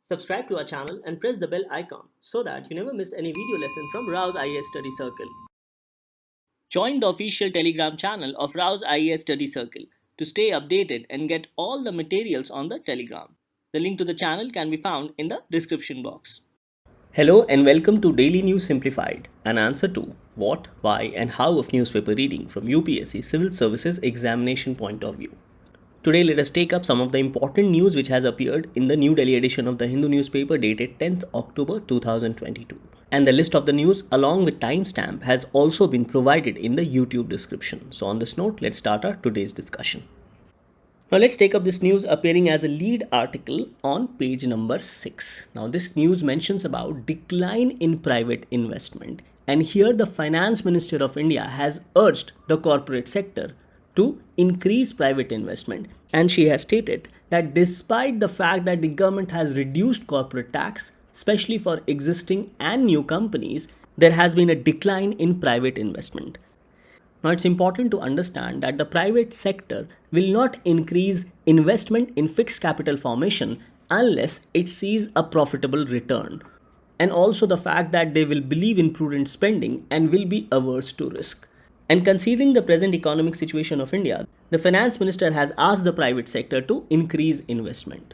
Subscribe to our channel and press the bell icon so that you never miss any video lesson from Rao's IAS Study Circle. Join the official Telegram channel of Rao's IAS Study Circle to stay updated and get all the materials on the Telegram. The link to the channel can be found in the description box. Hello and welcome to Daily News Simplified, an answer to what, why and how of newspaper reading from UPSC Civil Services examination point of view. Today let us take up some of the important news which has appeared in the New Delhi edition of the Hindu newspaper dated 10th October 2022. And the list of the news along with timestamp has also been provided in the YouTube description. So on this note, let's start our today's discussion. Now let's take up this news appearing as a lead article on page number 6. Now this news mentions about decline in private investment. And here the Finance Minister of India has urged the corporate sector to increase private investment, and she has stated that despite the fact that the government has reduced corporate tax, especially for existing and new companies, there has been a decline in private investment. Now it's important to understand that the private sector will not increase investment in fixed capital formation unless it sees a profitable return, and also the fact that they will believe in prudent spending and will be averse to risk. And considering the present economic situation of India, the Finance Minister has asked the private sector to increase investment.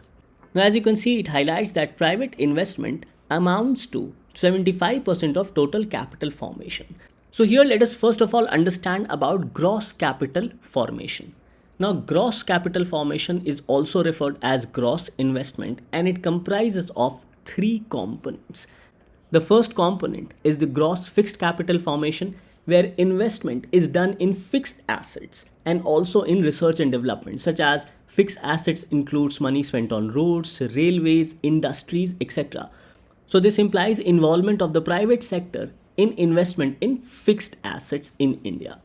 Now, as you can see, it highlights that private investment amounts to 75% of total capital formation. So here let us first of all understand about gross capital formation. Now, gross capital formation is also referred as gross investment, and it comprises of three components. The first component is the gross fixed capital formation, where investment is done in fixed assets and also in research and development, such as fixed assets includes money spent on roads, railways, industries, etc. So this implies involvement of the private sector in investment in fixed assets in India.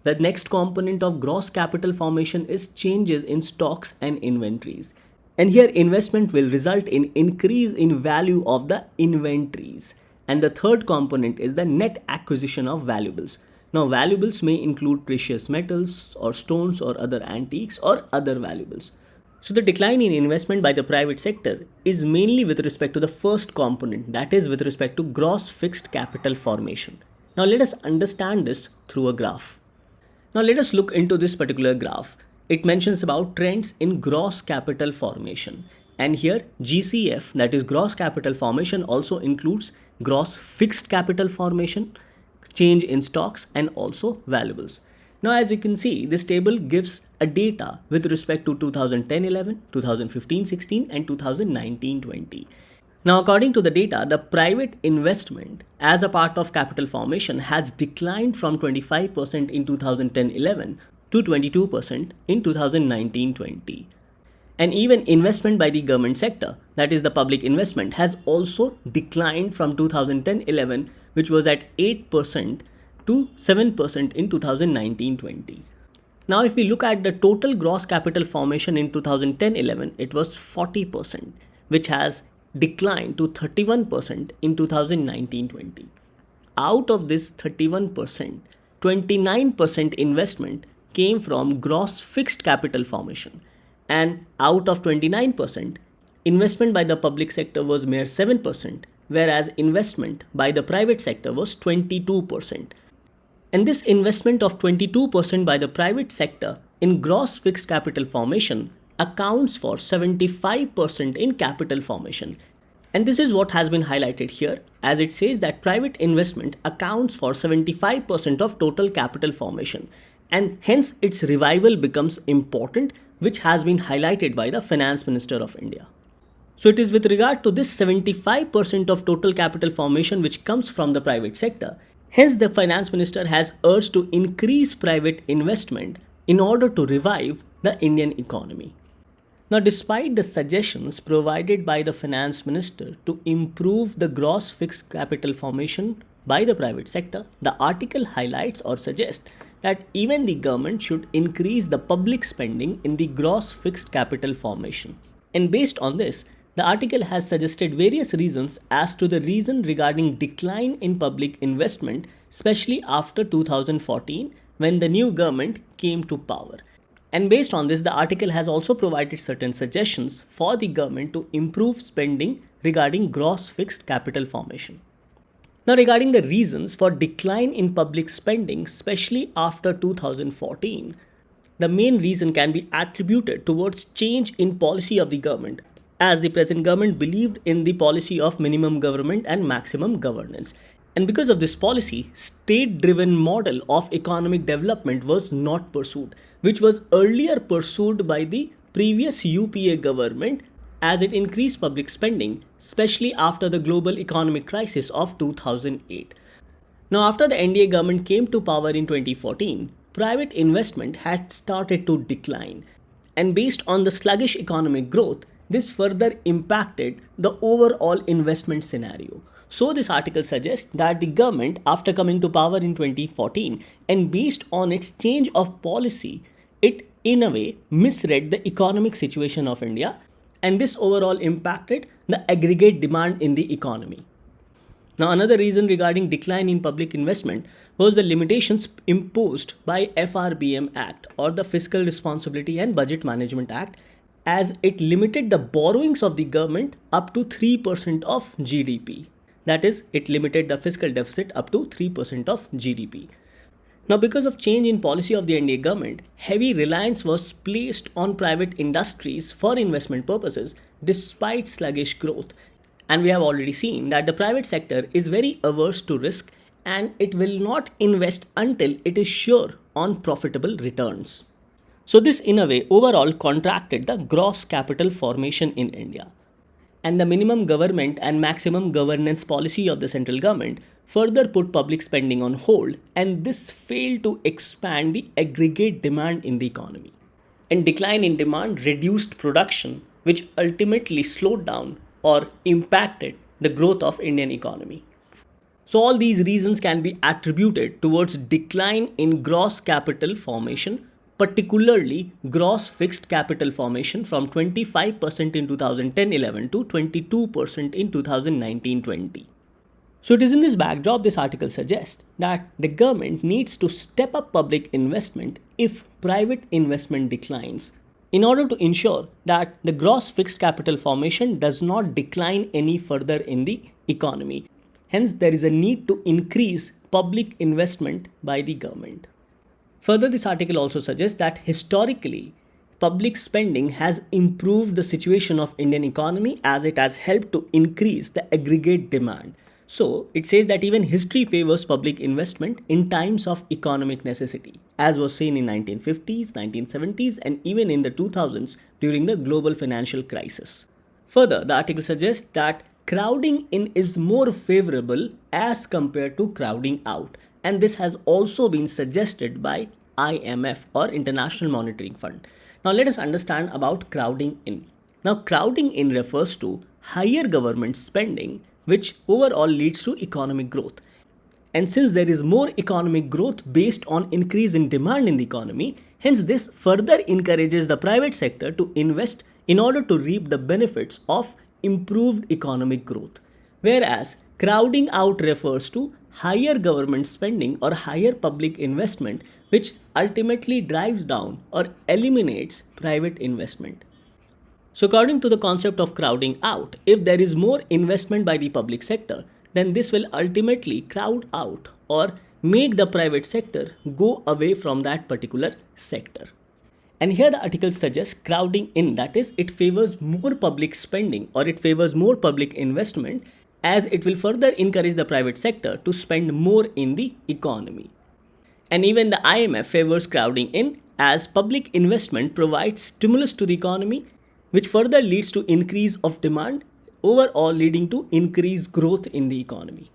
The next component of gross capital formation is changes in stocks and inventories. And here investment will result in increase in value of the inventories. And the third component is the net acquisition of valuables. Now, valuables may include precious metals or stones or other antiques or other valuables. So the decline in investment by the private sector is mainly with respect to the first component, that is with respect to gross fixed capital formation. Now let us understand this through a graph. Now let us look into this particular graph. It mentions about trends in gross capital formation. And here GCF, that is gross capital formation, also includes gross fixed capital formation, change in stocks and also valuables. Now as you can see, this table gives a data with respect to 2010-11, 2015-16 and 2019-20. Now according to the data, the private investment as a part of capital formation has declined from 25% in 2010-11 to 22% in 2019-20. And even investment by the government sector, that is the public investment, has also declined from 2010-11, which was at 8% to 7% in 2019-20. Now if we look at the total gross capital formation in 2010-11, it was 40%, which has declined to 31% in 2019-20. Out of this 31%, 29% investment came from gross fixed capital formation. And out of 29%, investment by the public sector was mere 7%, whereas investment by the private sector was 22%. And this investment of 22% by the private sector in gross fixed capital formation accounts for 75% in capital formation. And this is what has been highlighted here, as it says that private investment accounts for 75% of total capital formation, and hence its revival becomes important, which has been highlighted by the Finance Minister of India. So it is with regard to this 75% of total capital formation which comes from the private sector. Hence the Finance Minister has urged to increase private investment in order to revive the Indian economy. Now despite the suggestions provided by the Finance Minister to improve the gross fixed capital formation by the private sector, the article highlights or suggests that even the government should increase the public spending in the gross fixed capital formation. And based on this, the article has suggested various reasons as to the reason regarding decline in public investment, especially after 2014 when the new government came to power. And based on this, the article has also provided certain suggestions for the government to improve spending regarding gross fixed capital formation. Now, regarding the reasons for decline in public spending, especially after 2014, the main reason can be attributed towards change in policy of the government, as the present government believed in the policy of minimum government and maximum governance. And because of this policy, state-driven model of economic development was not pursued, which was earlier pursued by the previous UPA government, as it increased public spending, especially after the global economic crisis of 2008. Now, after the NDA government came to power in 2014, private investment had started to decline. And based on the sluggish economic growth, this further impacted the overall investment scenario. So this article suggests that the government, after coming to power in 2014 and based on its change of policy, it in a way misread the economic situation of India, and this overall impacted the aggregate demand in the economy. Now, another reason regarding decline in public investment was the limitations imposed by FRBM Act, or the Fiscal Responsibility and Budget Management Act, as it limited the borrowings of the government up to 3% of GDP. That is, it limited the fiscal deficit up to 3% of GDP. Now, because of change in policy of the NDA government, heavy reliance was placed on private industries for investment purposes despite sluggish growth. And we have already seen that the private sector is very averse to risk and it will not invest until it is sure on profitable returns. So this in a way overall contracted the gross capital formation in India. And the minimum government and maximum governance policy of the central government further put public spending on hold, and this failed to expand the aggregate demand in the economy. And decline in demand reduced production, which ultimately slowed down or impacted the growth of Indian economy. So all these reasons can be attributed towards decline in gross capital formation, particularly gross fixed capital formation from 25% in 2010-11 to 22% in 2019-20. So it is in this backdrop this article suggests that the government needs to step up public investment if private investment declines, in order to ensure that the gross fixed capital formation does not decline any further in the economy. Hence, there is a need to increase public investment by the government. Further, this article also suggests that historically, public spending has improved the situation of Indian economy as it has helped to increase the aggregate demand. So, it says that even history favors public investment in times of economic necessity, as was seen in 1950s, 1970s, and even in the 2000s during the global financial crisis. Further, the article suggests that crowding in is more favorable as compared to crowding out, and this has also been suggested by IMF, or International Monetary Fund. Now let us understand about crowding in. Now crowding in refers to higher government spending, which overall leads to economic growth. And since there is more economic growth based on increase in demand in the economy, hence this further encourages the private sector to invest in order to reap the benefits of improved economic growth. Whereas crowding out refers to higher government spending or higher public investment, which ultimately drives down or eliminates private investment. So according to the concept of crowding out, if there is more investment by the public sector, then this will ultimately crowd out or make the private sector go away from that particular sector. And here the article suggests crowding in, that is, it favors more public spending or it favors more public investment, as it will further encourage the private sector to spend more in the economy. And even the IMF favors crowding in, as public investment provides stimulus to the economy, which further leads to increase of demand, overall leading to increased growth in the economy.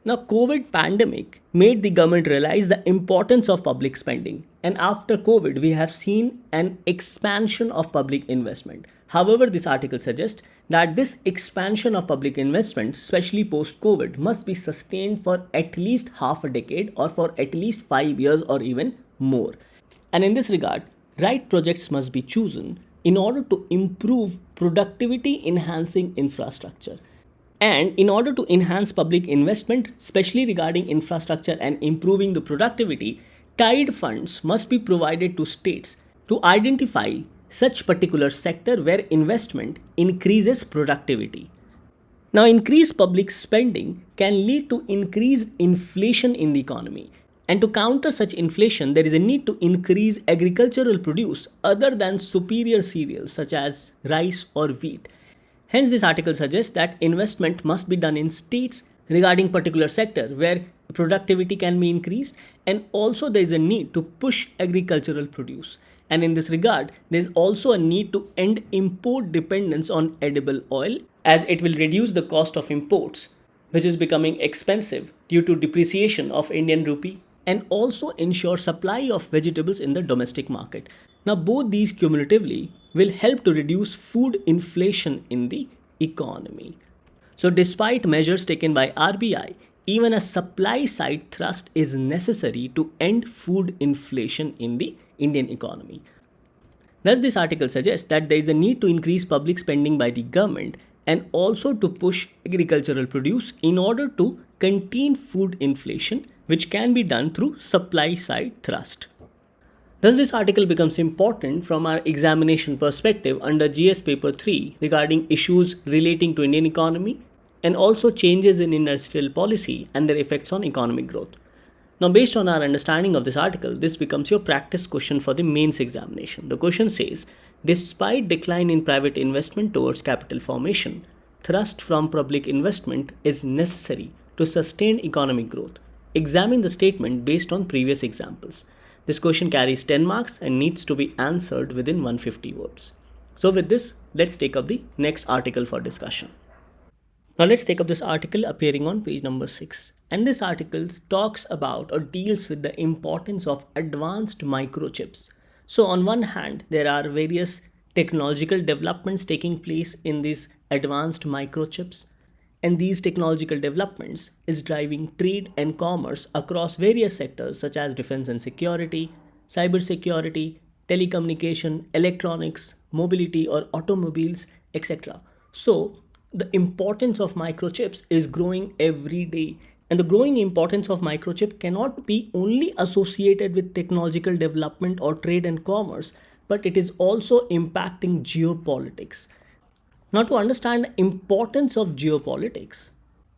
Now, COVID pandemic made the government realize the importance of public spending, and after COVID, we have seen an expansion of public investment. However, this article suggests that this expansion of public investment, especially post-COVID, must be sustained for at least half a decade or for at least 5 years or even more. And in this regard, right projects must be chosen in order to improve productivity enhancing infrastructure. And in order to enhance public investment, especially regarding infrastructure and improving the productivity, tied funds must be provided to states, to identify such particular sector where investment increases productivity. Now, increased public spending can lead to increased inflation in the economy. And to counter such inflation, there is a need to increase agricultural produce other than superior cereals such as rice or wheat. Hence, this article suggests that investment must be done in states regarding particular sector where productivity can be increased, and also there is a need to push agricultural produce. And in this regard, there is also a need to end import dependence on edible oil, as it will reduce the cost of imports, which is becoming expensive due to depreciation of Indian rupee, and also ensure supply of vegetables in the domestic market. Now, both these cumulatively will help to reduce food inflation in the economy. So, despite measures taken by RBI, even a supply side thrust is necessary to end food inflation in the Indian economy. Thus, this article suggests that there is a need to increase public spending by the government and also to push agricultural produce in order to contain food inflation, which can be done through supply side thrust. Thus, this article becomes important from our examination perspective under GS paper 3 regarding issues relating to Indian economy and also changes in industrial policy and their effects on economic growth. Now, based on our understanding of this article, this becomes your practice question for the mains examination. The question says, despite decline in private investment towards capital formation, thrust from public investment is necessary to sustain economic growth. Examine the statement based on previous examples. This question carries 10 marks and needs to be answered within 150 words. So with this, let's take up the next article for discussion. Now let's take up this article appearing on page number 6. And this article talks about or deals with the importance of advanced microchips. So on one hand, there are various technological developments taking place in these advanced microchips. And these technological developments is driving trade and commerce across various sectors such as defense and security, cybersecurity, telecommunication, electronics, mobility or automobiles, etc. So the importance of microchips is growing every day. And the growing importance of microchip cannot be only associated with technological development or trade and commerce, but it is also impacting geopolitics. Now, to understand the importance of geopolitics,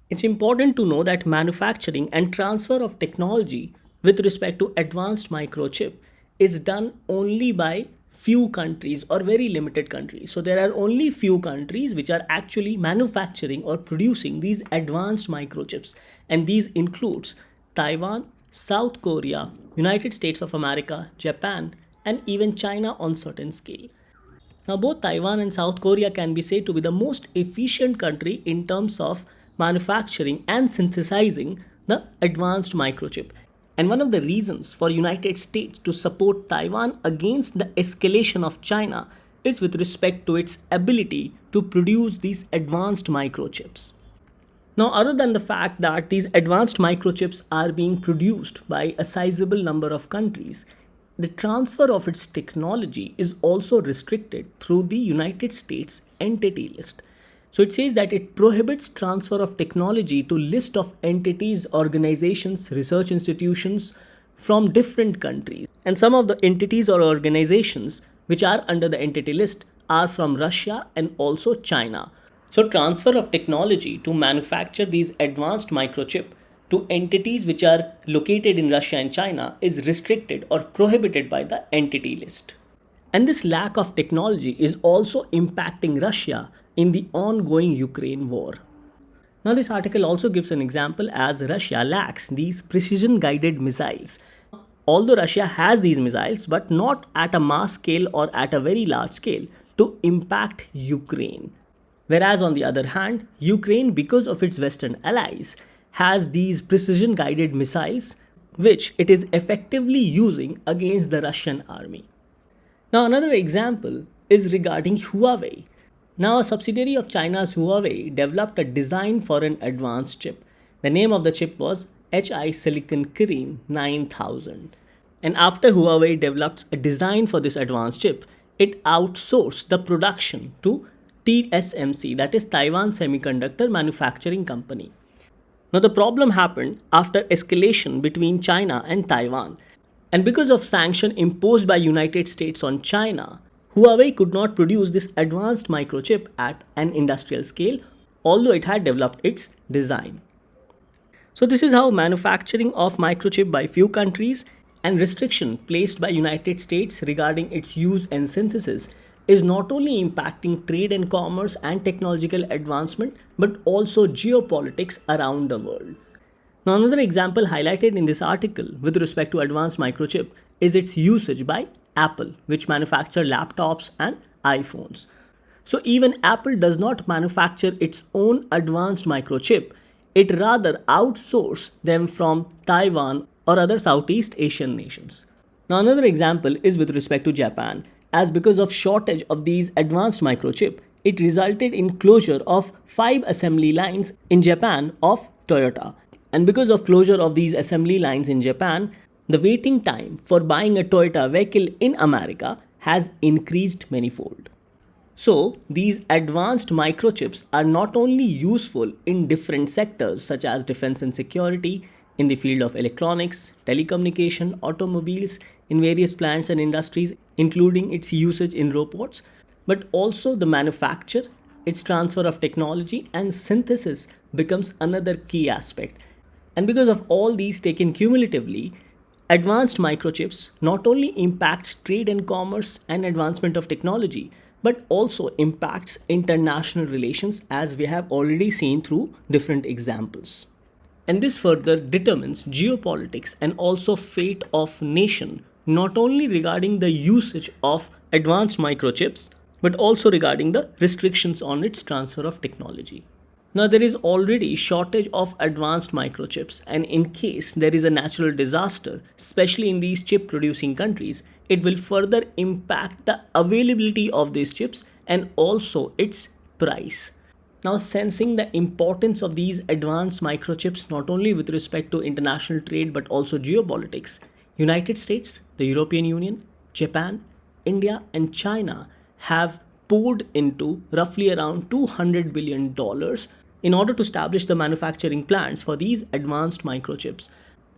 it's important to know that manufacturing and transfer of technology with respect to advanced microchip is done only by few countries or very limited countries. So there are only few countries which are actually manufacturing or producing these advanced microchips, and these includes Taiwan, South Korea, United States of America, Japan, and even China on certain scale. Now, both Taiwan and South Korea can be said to be the most efficient country in terms of manufacturing and synthesizing the advanced microchip. And one of the reasons for United States to support Taiwan against the escalation of China is with respect to its ability to produce these advanced microchips. Now, other than the fact that these advanced microchips are being produced by a sizable number of countries, the transfer of its technology is also restricted through the United States Entity List. So it says that it prohibits transfer of technology to list of entities, organizations, research institutions from different countries. And some of the entities or organizations which are under the Entity List are from Russia and also China. So transfer of technology to manufacture these advanced microchip to entities which are located in Russia and China is restricted or prohibited by the Entity List. And this lack of technology is also impacting Russia in the ongoing Ukraine war. Now, this article also gives an example as Russia lacks these precision guided missiles. Although Russia has these missiles, but not at a mass scale or at a very large scale to impact Ukraine. Whereas on the other hand, Ukraine, because of its Western allies, has these precision guided missiles which it is effectively using against the Russian army. Now, another example is regarding Huawei. Now, a subsidiary of China's Huawei developed a design for an advanced chip. The name of the chip was HI Silicon Kirin 9000. And after Huawei developed a design for this advanced chip, it outsourced the production to TSMC, that is Taiwan Semiconductor Manufacturing Company. Now, the problem happened after escalation between China and Taiwan. And because of sanction imposed by United States on China, Huawei could not produce this advanced microchip at an industrial scale, although it had developed its design. So this is how manufacturing of microchip by few countries and restriction placed by United States regarding its use and synthesis is not only impacting trade and commerce and technological advancement but also geopolitics around the world. Now another example highlighted in this article with respect to advanced microchip is its usage by Apple, which manufacture laptops and iPhones. So even Apple does not manufacture its own advanced microchip, it rather outsources them from Taiwan or other Southeast Asian nations. Now another example is with respect to Japan, as because of shortage of these advanced microchip, it resulted in closure of 5 assembly lines in Japan of Toyota. And because of closure of these assembly lines in Japan, the waiting time for buying a Toyota vehicle in America has increased manifold. So, these advanced microchips are not only useful in different sectors such as defense and security, in the field of electronics, telecommunication, automobiles, in various plants and industries, including its usage in robots, but also the manufacture, its transfer of technology and synthesis becomes another key aspect. And because of all these taken cumulatively, advanced microchips not only impacts trade and commerce and advancement of technology, but also impacts international relations as we have already seen through different examples. And this further determines geopolitics and also fate of nation, not only regarding the usage of advanced microchips, but also regarding the restrictions on its transfer of technology. Now there is already shortage of advanced microchips, and in case there is a natural disaster, especially in these chip producing countries, it will further impact the availability of these chips and also its price. Now sensing the importance of these advanced microchips not only with respect to international trade but also geopolitics, United States, the European Union, Japan, India and China have poured into roughly around $200 billion in order to establish the manufacturing plants for these advanced microchips.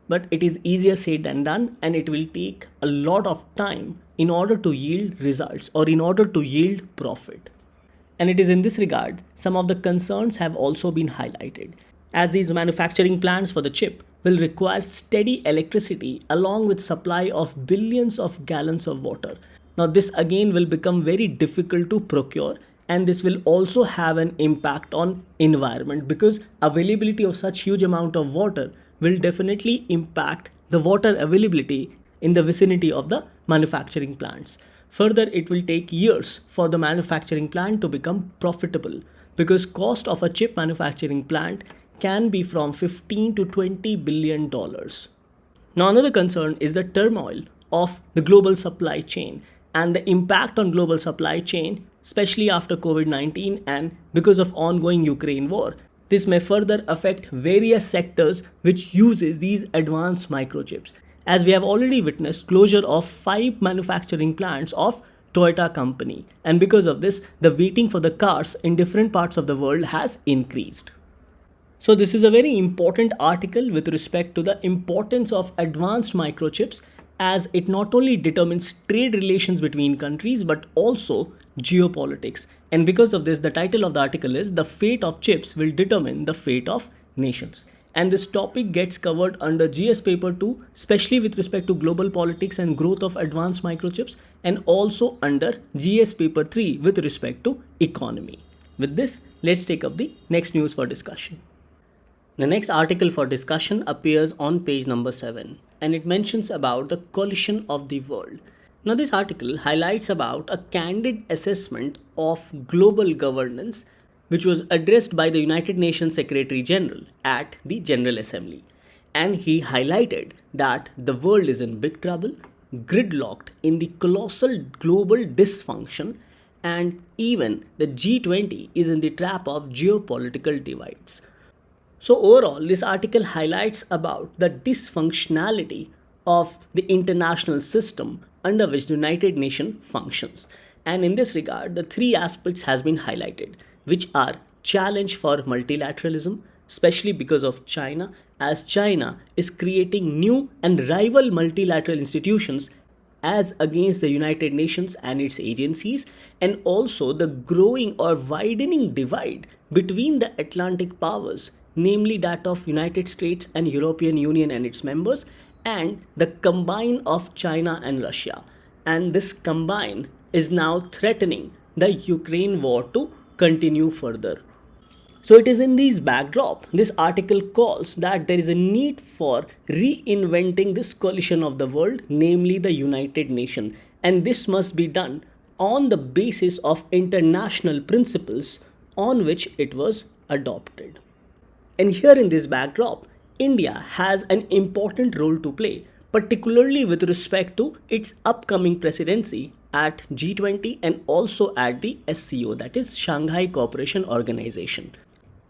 But it is easier said than done, and it will take a lot of time in order to yield results or in order to yield profit. And it is in this regard, some of the concerns have also been highlighted, as these manufacturing plants for the chip will require steady electricity along with supply of billions of gallons of water. Now this again will become very difficult to procure, and this will also have an impact on environment because availability of such huge amount of water will definitely impact the water availability in the vicinity of the manufacturing plants. Further, it will take years for the manufacturing plant to become profitable because cost of a chip manufacturing plant can be from 15 to 20 billion dollars. Now another concern is the turmoil of the global supply chain and the impact on global supply chain, especially after COVID-19 and because of ongoing Ukraine war. This may further affect various sectors which uses these advanced microchips, as we have already witnessed closure of 5 manufacturing plants of Toyota company, and because of this the waiting for the cars in different parts of the world has increased. So this is a very important article with respect to the importance of advanced microchips, as it not only determines trade relations between countries but also geopolitics. And because of this, the title of the article is "The Fate of Chips Will Determine the Fate of Nations." And this topic gets covered under GS paper 2, especially with respect to global politics and growth of advanced microchips, and also under GS paper 3 with respect to economy. With this, let's take up the next news for discussion. The next article for discussion appears on page number 7, and it mentions about the coalition of the world. Now this article highlights about a candid assessment of global governance which was addressed by the United Nations Secretary General at the General Assembly. And he highlighted that the world is in big trouble, gridlocked in the colossal global dysfunction, and even the G20 is in the trap of geopolitical divides. So overall, this article highlights about the dysfunctionality of the international system under which the United Nations functions. And in this regard, the 3 aspects has been highlighted, which are challenge for multilateralism, especially because of China, as China is creating new and rival multilateral institutions as against the United Nations and its agencies, and also the growing or widening divide between the Atlantic powers, namely that of United States and European Union and its members, and the combine of China and Russia. And this combine is now threatening the Ukraine war to continue further. So it is in this backdrop, this article calls that there is a need for reinventing this coalition of the world, namely the United Nations, and this must be done on the basis of international principles on which it was adopted. And here in this backdrop, India has an important role to play, particularly with respect to its upcoming presidency at G20 and also at the SCO, that is Shanghai Cooperation Organization.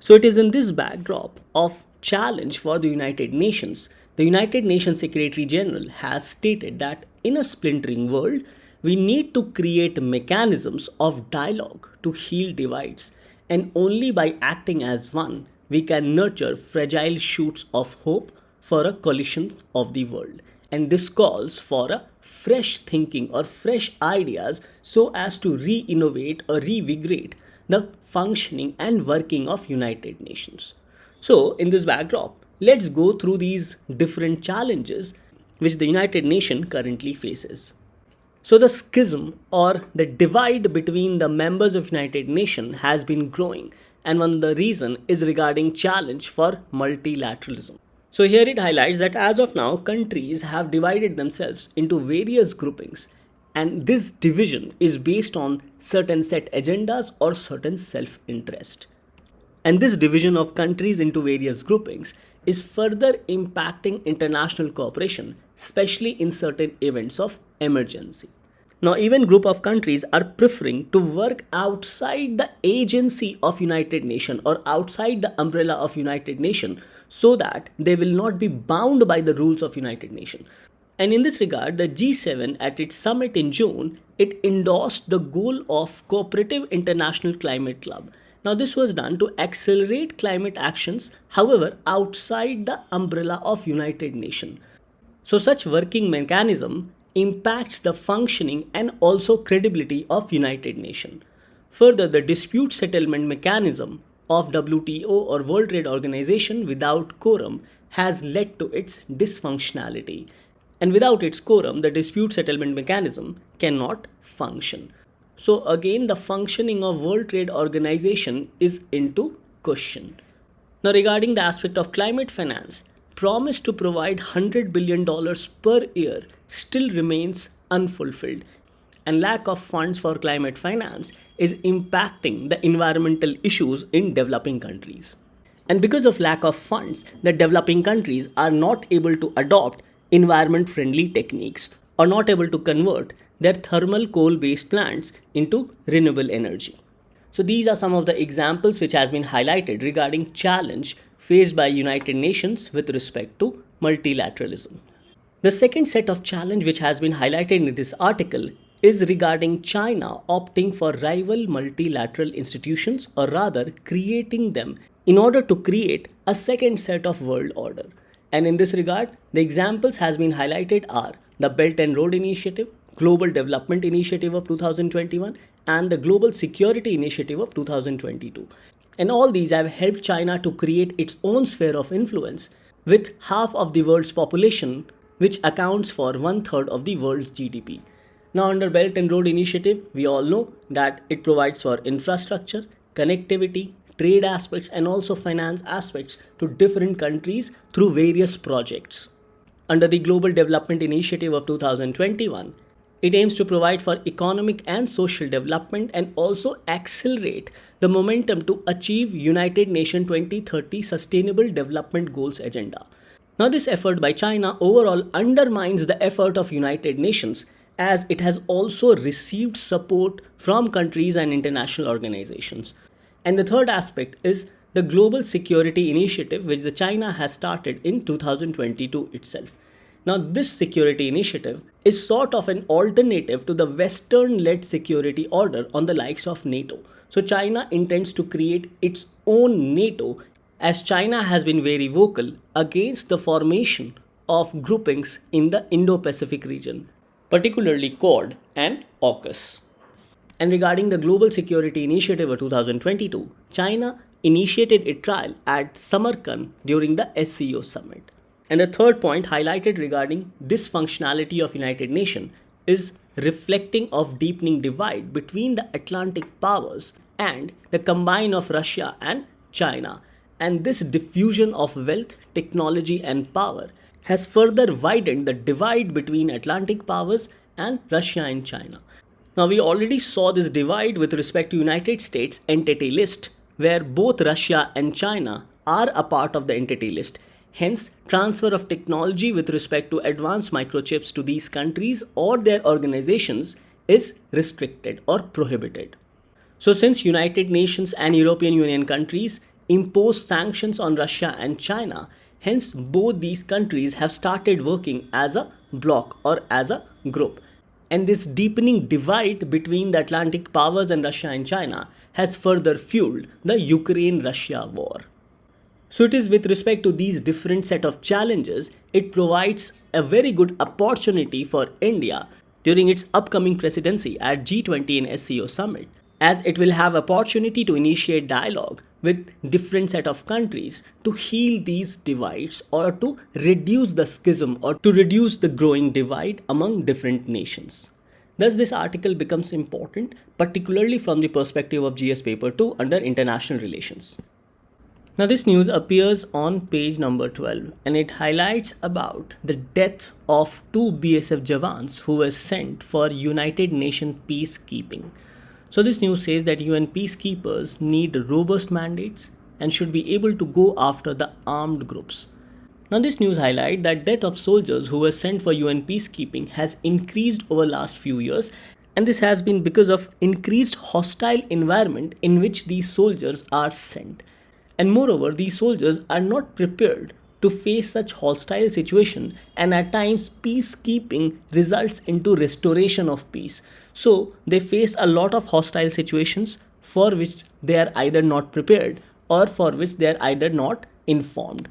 So it is in this backdrop of challenge for the United Nations. The United Nations Secretary General has stated that in a splintering world, we need to create mechanisms of dialogue to heal divides, and only by acting as one, we can nurture fragile shoots of hope for a coalition of the world. And this calls for a fresh thinking or fresh ideas so as to re-innovate or revigorate the functioning and working of United Nations. So in this backdrop, let's go through these different challenges which the United Nations currently faces. So the schism or the divide between the members of United Nations has been growing, and one of the reason is regarding challenge for multilateralism. So here it highlights that as of now, countries have divided themselves into various groupings, and this division is based on certain set agendas or certain self-interest. And this division of countries into various groupings is further impacting international cooperation, especially in certain events of emergency. Now, even group of countries are preferring to work outside the agency of United Nations or outside the umbrella of United Nations so that they will not be bound by the rules of United Nations. And in this regard, the G7 at its summit in June, it endorsed the goal of Cooperative International Climate Club. Now, this was done to accelerate climate actions, however, outside the umbrella of United Nations. So such working mechanism impacts the functioning and also credibility of United Nations. Further, the dispute settlement mechanism of WTO or World Trade Organization without quorum has led to its dysfunctionality. And without its quorum, the dispute settlement mechanism cannot function. So again, the functioning of World Trade Organization is into question. Now regarding the aspect of climate finance, promise to provide $100 billion per year still remains unfulfilled, and lack of funds for climate finance is impacting the environmental issues in developing countries. And because of lack of funds, the developing countries are not able to adopt environment-friendly techniques or not able to convert their thermal coal-based plants into renewable energy. So these are some of the examples which has been highlighted regarding challenge faced by United Nations with respect to multilateralism. The second set of challenge which has been highlighted in this article is regarding China opting for rival multilateral institutions, or rather creating them in order to create a second set of world order. And in this regard, the examples has been highlighted are the Belt and Road Initiative, Global Development Initiative of 2021, and the Global Security Initiative of 2022. And all these have helped China to create its own sphere of influence with half of the world's population, which accounts for 1/3 of the world's GDP. Now under Belt and Road Initiative, we all know that it provides for infrastructure, connectivity, trade aspects and also finance aspects to different countries through various projects. Under the Global Development Initiative of 2021, it aims to provide for economic and social development and also accelerate the momentum to achieve United Nations 2030 Sustainable Development Goals agenda. Now this effort by China overall undermines the effort of United Nations, as it has also received support from countries and international organizations. And the third aspect is the Global Security Initiative, which the China has started in 2022 itself. Now this security initiative is sort of an alternative to the Western-led security order on the likes of NATO. So China intends to create its own NATO as China has been very vocal against the formation of groupings in the Indo-Pacific region, particularly Quad and AUKUS. And regarding the Global Security Initiative of 2022, China initiated a trial at Samarkand during the SCO summit. And the third point highlighted regarding dysfunctionality of United Nations is reflecting of deepening divide between the Atlantic powers and the combine of Russia and China. And this diffusion of wealth, technology and power has further widened the divide between Atlantic powers and Russia and China. Now we already saw this divide with respect to United States entity list, where both Russia and China are a part of the entity list. Hence, transfer of technology with respect to advanced microchips to these countries or their organizations is restricted or prohibited. So since United Nations and European Union countries impose sanctions on Russia and China, hence both these countries have started working as a bloc or as a group. And this deepening divide between the Atlantic powers and Russia and China has further fueled the Ukraine-Russia war. So it is with respect to these different set of challenges, it provides a very good opportunity for India during its upcoming presidency at G20 and SCO summit, as it will have opportunity to initiate dialogue with different set of countries to heal these divides or to reduce the schism or to reduce the growing divide among different nations. Thus, this article becomes important, particularly from the perspective of GS paper 2 under international relations. Now, this news appears on page number 12 and it highlights about the death of 2 BSF Jawans who were sent for United Nations peacekeeping. So this news says that UN peacekeepers need robust mandates and should be able to go after the armed groups. Now this news highlights that death of soldiers who were sent for UN peacekeeping has increased over last few years, and this has been because of increased hostile environment in which these soldiers are sent. And moreover, these soldiers are not prepared to face such hostile situation, and at times peacekeeping results into restoration of peace. So they face a lot of hostile situations for which they are either not prepared or for which they are either not informed.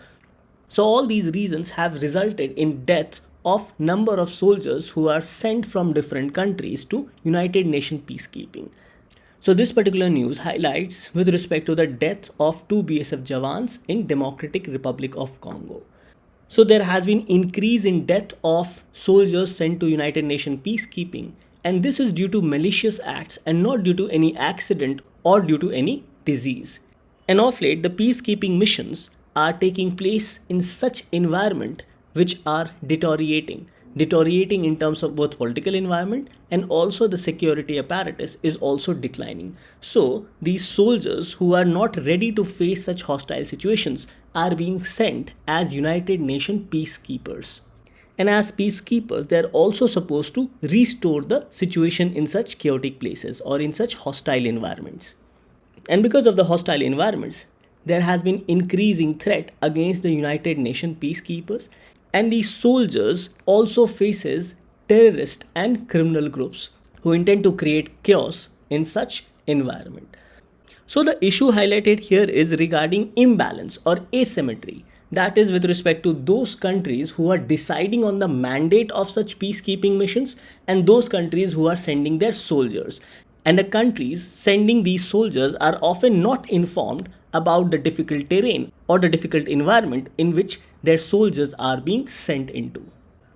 So all these reasons have resulted in death of number of soldiers who are sent from different countries to United Nations peacekeeping. So this particular news highlights with respect to the death of 2 BSF Jawans in Democratic Republic of Congo. So there has been increase in death of soldiers sent to United Nations peacekeeping, and this is due to malicious acts and not due to any accident or due to any disease. And of late, the peacekeeping missions are taking place in such environment which are deteriorating in terms of both political environment and also the security apparatus is also declining. So these soldiers who are not ready to face such hostile situations are being sent as United Nations peacekeepers. And as peacekeepers, they are also supposed to restore the situation in such chaotic places or in such hostile environments. And because of the hostile environments, there has been increasing threat against the United Nations peacekeepers, and these soldiers also faces terrorist and criminal groups who intend to create chaos in such environment. So the issue highlighted here is regarding imbalance or asymmetry, that is with respect to those countries who are deciding on the mandate of such peacekeeping missions and those countries who are sending their soldiers. And the countries sending these soldiers are often not informed about the difficult terrain or the difficult environment in which their soldiers are being sent into.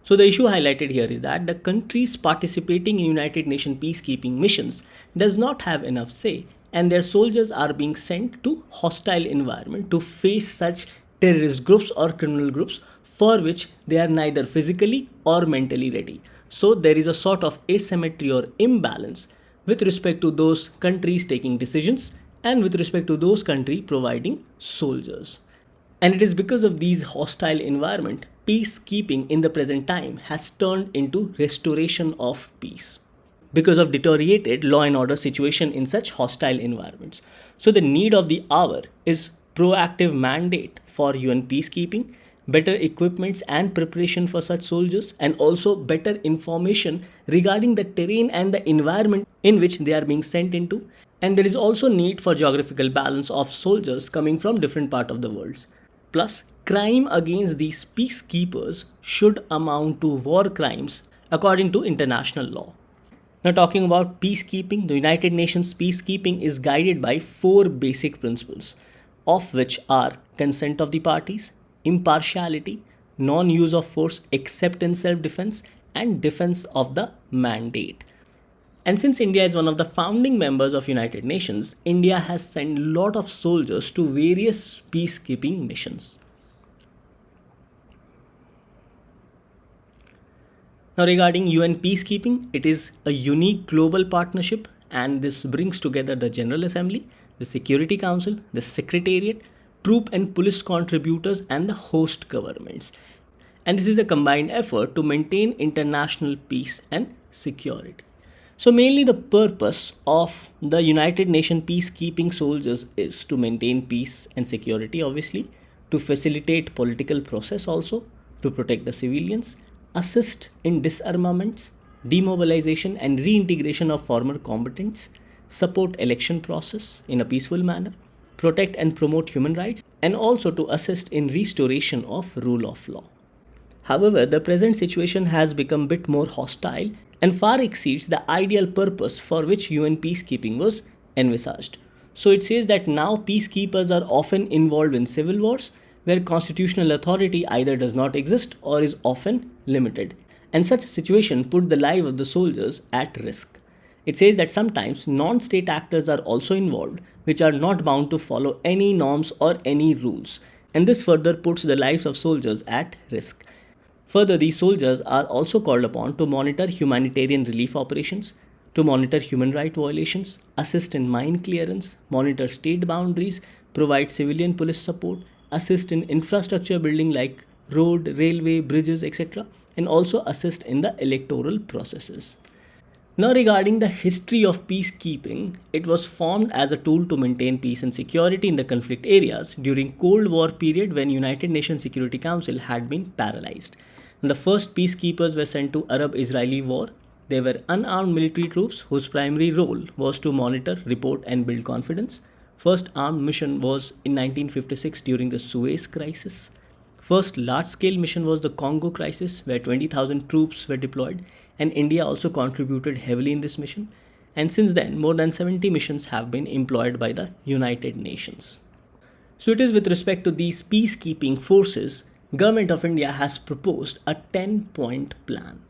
So the issue highlighted here is that the countries participating in United Nations peacekeeping missions does not have enough say, and their soldiers are being sent to hostile environment to face such terrorist groups or criminal groups for which they are neither physically or mentally ready. So there is a sort of asymmetry or imbalance with respect to those countries taking decisions and with respect to those countries providing soldiers. And it is because of these hostile environment, peacekeeping in the present time has turned into restoration of peace because of deteriorated law and order situation in such hostile environments. So the need of the hour is proactive mandate for UN peacekeeping, better equipments and preparation for such soldiers, and also better information regarding the terrain and the environment in which they are being sent into, And there is also need for geographical balance of soldiers coming from different parts of the world. Plus, crime against these peacekeepers should amount to war crimes according to international law. Now, talking about peacekeeping, the United Nations peacekeeping is guided by four basic principles, of which are consent of the parties, impartiality, non use of force except in self defense, and defense of the mandate. And since India is one of the founding members of United Nations, India has sent a lot of soldiers to various peacekeeping missions. Now, regarding UN peacekeeping, it is a unique global partnership, and this brings together the General Assembly, the Security Council, the Secretariat, troop and police contributors, and the host governments. And this is a combined effort to maintain international peace and security. So mainly the purpose of the United Nations peacekeeping soldiers is to maintain peace and security, obviously, to facilitate political process also, to protect the civilians, assist in disarmaments, demobilization and reintegration of former combatants, support election process in a peaceful manner, protect and promote human rights, and also to assist in restoration of rule of law. However, the present situation has become a bit more hostile and far exceeds the ideal purpose for which UN peacekeeping was envisaged. So it says that now peacekeepers are often involved in civil wars where constitutional authority either does not exist or is often limited. And such a situation put the life of the soldiers at risk. It says that sometimes non-state actors are also involved, which are not bound to follow any norms or any rules. And this further puts the lives of soldiers at risk. Further, these soldiers are also called upon to monitor humanitarian relief operations, to monitor human rights violations, assist in mine clearance, monitor state boundaries, provide civilian police support, assist in infrastructure building like road, railway, bridges, etc., and also assist in the electoral processes. Now, regarding the history of peacekeeping, it was formed as a tool to maintain peace and security in the conflict areas during Cold War period when United Nations Security Council had been paralyzed. And the first peacekeepers were sent to Arab-Israeli war. They were unarmed military troops whose primary role was to monitor, report and build confidence. First armed mission was in 1956 during the Suez Crisis. First large-scale mission was the Congo Crisis, where 20,000 troops were deployed, and India also contributed heavily in this mission. And since then, more than 70 missions have been employed by the United Nations. So it is with respect to these peacekeeping forces, Government of India has proposed a 10-point plan.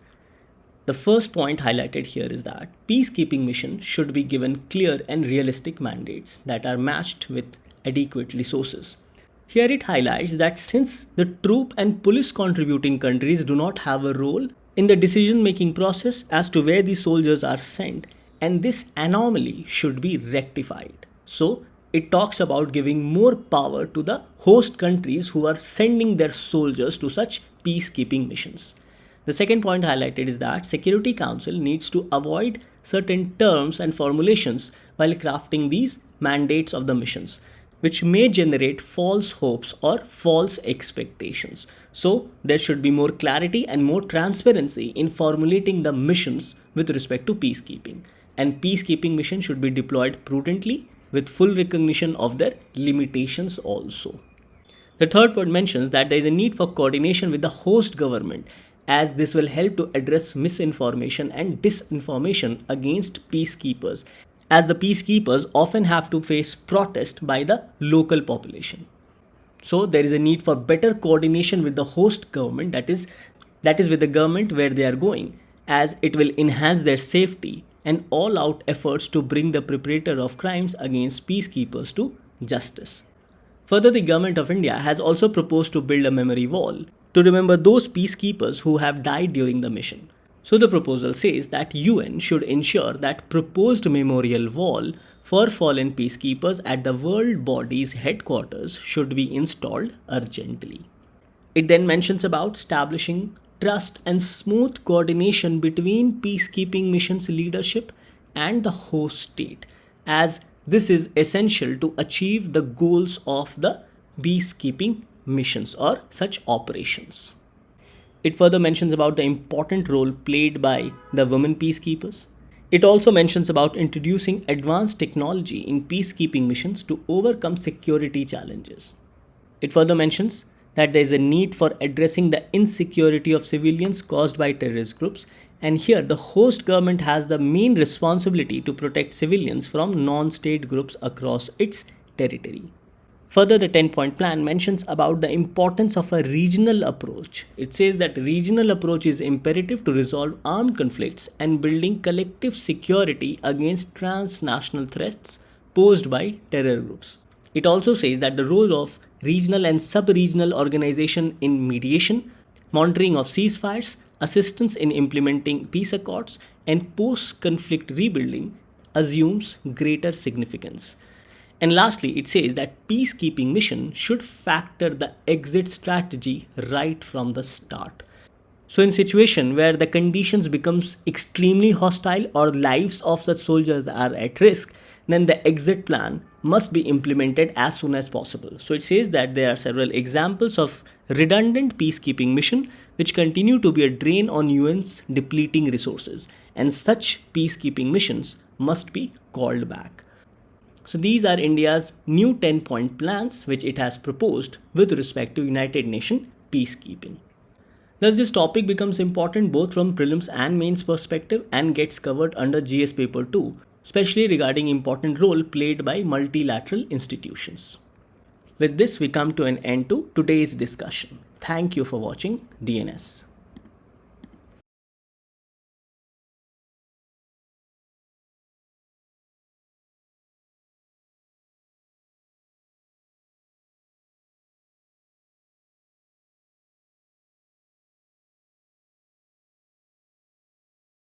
The first point highlighted here is that peacekeeping missions should be given clear and realistic mandates that are matched with adequate resources. Here it highlights that since the troop and police contributing countries do not have a role in the decision-making process as to where the soldiers are sent, and this anomaly should be rectified. So, it talks about giving more power to the host countries who are sending their soldiers to such peacekeeping missions. The second point highlighted is that Security Council needs to avoid certain terms and formulations while crafting these mandates of the missions, which may generate false hopes or false expectations. So there should be more clarity and more transparency in formulating the missions with respect to peacekeeping. And peacekeeping missions should be deployed prudently with full recognition of their limitations also. The third point mentions that there is a need for coordination with the host government, as this will help to address misinformation and disinformation against peacekeepers, as the peacekeepers often have to face protest by the local population. So there is a need for better coordination with the host government, that is with the government where they are going, as it will enhance their safety and all out efforts to bring the perpetrator of crimes against peacekeepers to justice. Further, the Government of India has also proposed to build a memory wall to remember those peacekeepers who have died during the mission. So the proposal says that UN should ensure that proposed memorial wall for fallen peacekeepers at the world body's headquarters should be installed urgently. It then mentions about establishing trust and smooth coordination between peacekeeping missions leadership and the host state, as this is essential to achieve the goals of the peacekeeping missions or such operations. It further mentions about the important role played by the women peacekeepers. It also mentions about introducing advanced technology in peacekeeping missions to overcome security challenges. It further mentions that there is a need for addressing the insecurity of civilians caused by terrorist groups, and here the host government has the main responsibility to protect civilians from non-state groups across its territory. Further, the 10-point plan mentions about the importance of a regional approach. It says that regional approach is imperative to resolve armed conflicts and building collective security against transnational threats posed by terror groups. It also says that the role of regional and sub-regional organization in mediation, monitoring of ceasefires, assistance in implementing peace accords, and post-conflict rebuilding assumes greater significance. And lastly, it says that peacekeeping mission should factor the exit strategy right from the start. So in situation where the conditions becomes extremely hostile or lives of such soldiers are at risk, then the exit plan must be implemented as soon as possible. So it says that there are several examples of redundant peacekeeping mission which continue to be a drain on UN's depleting resources, and such peacekeeping missions must be called back. So these are India's new 10-point plans which it has proposed with respect to United Nations peacekeeping. Thus this topic becomes important both from prelims and mains perspective and gets covered under GS paper 2, especially regarding important role played by multilateral institutions. With this we come to an end to today's discussion. Thank you for watching DNS.